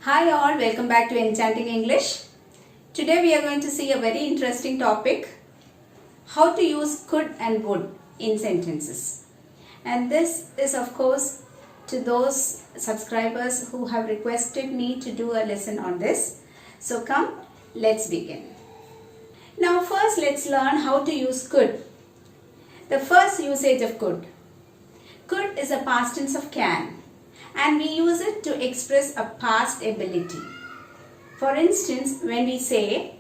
Hi all, welcome back to Enchanting English. Today we are going to see a very interesting topic, how to use could and would in sentences. And this is of course to those subscribers who have requested me to do a lesson on this. So come, let's begin. Now first let's learn how to use could. The first usage of could. Could is a past tense of can, and we use it to express a past ability. For instance, when we say,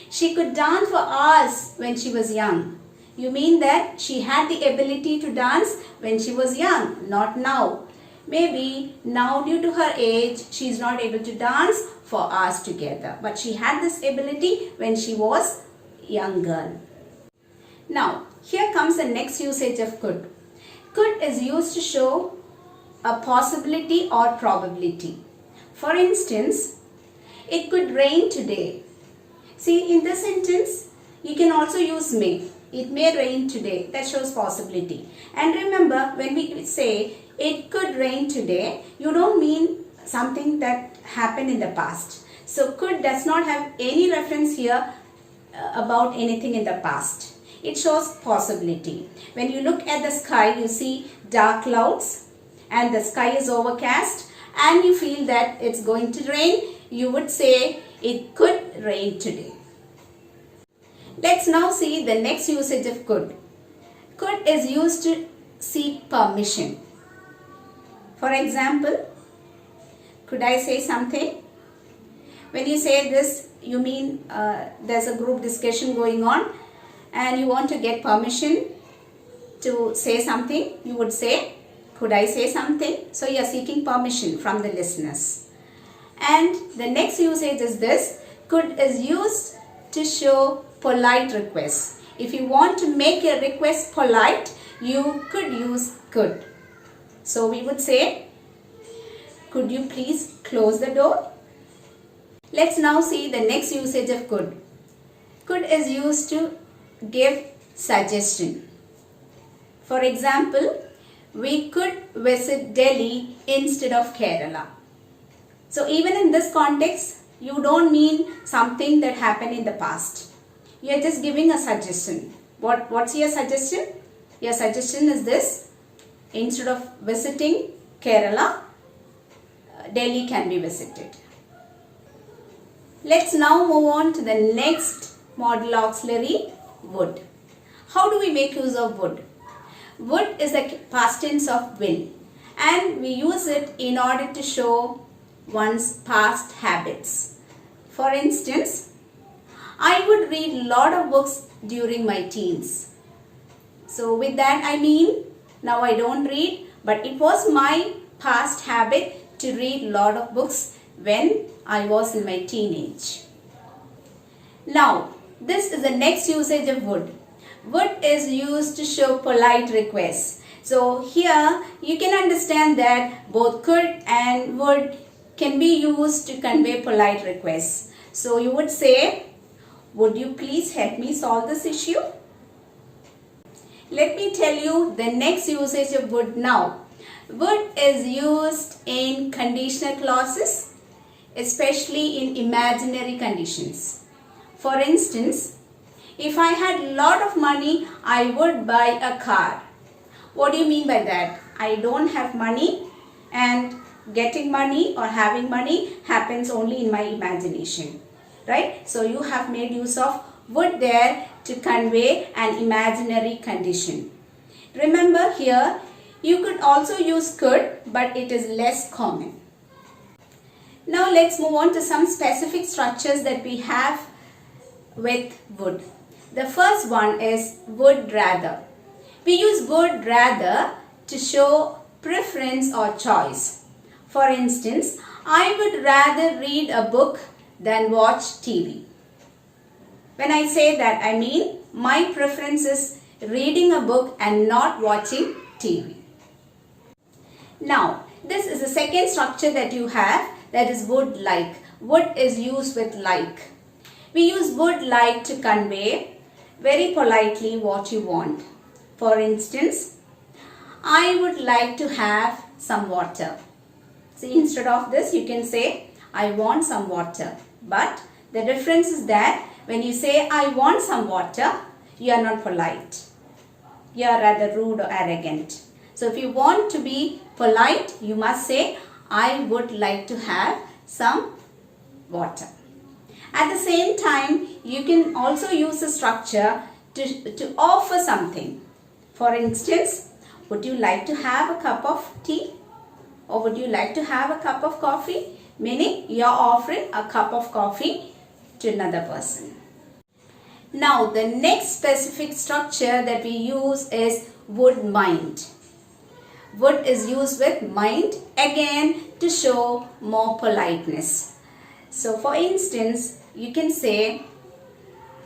she could dance for hours when she was young, you mean that she had the ability to dance when she was young, not now. Maybe now due to her age, she is not able to dance for hours together, but she had this ability when she was a young girl. Now, here comes the next usage of could. Could is used to show a possibility or probability. For instance, it could rain today. See, in this sentence, you can also use may. It may rain today. That shows possibility. And remember, when we say it could rain today, you don't mean something that happened in the past. So, could does not have any reference here about anything in the past. It shows possibility. When you look at the sky, you see dark clouds and the sky is overcast and you feel that it's going to rain, you would say it could rain today. Let's now see the next usage of could. Could is used to seek permission. For example, could I say something? When you say this, you mean there's a group discussion going on and you want to get permission to say something, you would say, could I say something? So you are seeking permission from the listeners. And the next usage is this. Could is used to show polite requests. If you want to make a request polite, you could use could. So we would say, could you please close the door? Let's now see the next usage of could. Could is used to give suggestion. For example, we could visit Delhi instead of Kerala. So even in this context, you don't mean something that happened in the past. You are just giving a suggestion. What's your suggestion? Your suggestion is this. Instead of visiting Kerala, Delhi can be visited. Let's now move on to the next modal auxiliary, would. How do we make use of would? Would is the past tense of will, and we use it in order to show one's past habits. For instance, I would read a lot of books during my teens. So with that I mean, now I don't read, but it was my past habit to read a lot of books when I was in my teenage. Now, this is the next usage of would. Would is used to show polite requests. So here you can understand that both could and would can be used to convey polite requests. So you would say, would you please help me solve this issue? Let me tell you the next usage of would now. Would is used in conditional clauses, especially in imaginary conditions. For instance, if I had a lot of money, I would buy a car. What do you mean by that? I don't have money, and getting money or having money happens only in my imagination. Right? So you have made use of would there to convey an imaginary condition. Remember here, you could also use could, but it is less common. Now let's move on to some specific structures that we have with would. The first one is would rather. We use would rather to show preference or choice. For instance, I would rather read a book than watch TV. When I say that, I mean my preference is reading a book and not watching TV. Now, this is the second structure that you have, that is would like. Would is used with like. We use would like to convey very politely what you want. For instance, I would like to have some water. See, instead of this, you can say, I want some water. But the difference is that when you say I want some water, you are not polite. You are rather rude or arrogant. So if you want to be polite, you must say I would like to have some water. At the same time, you can also use the structure to offer something. For instance, would you like to have a cup of tea? Or would you like to have a cup of coffee? Meaning you are offering a cup of coffee to another person. Now the next specific structure that we use is would mind. Would is used with mind again to show more politeness. So for instance, you can say,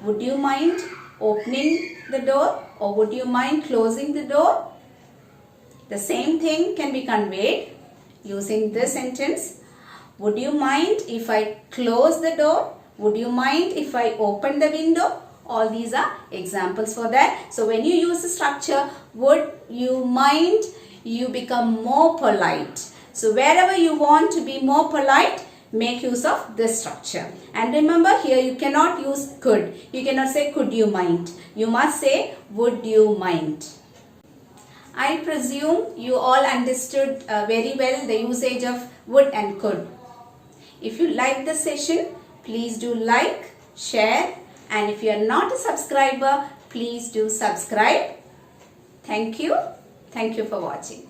would you mind opening the door or would you mind closing the door? The same thing can be conveyed using this sentence. Would you mind if I close the door? Would you mind if I open the window? All these are examples for that. So when you use the structure, would you mind, you become more polite. So wherever you want to be more polite, make use of this structure. And remember, here you cannot use could. You cannot say could you mind. You must say would you mind. I presume you all understood very well the usage of would and could. If you like this session, please do like, share, and if you are not a subscriber, please do subscribe. Thank you. Thank you for watching.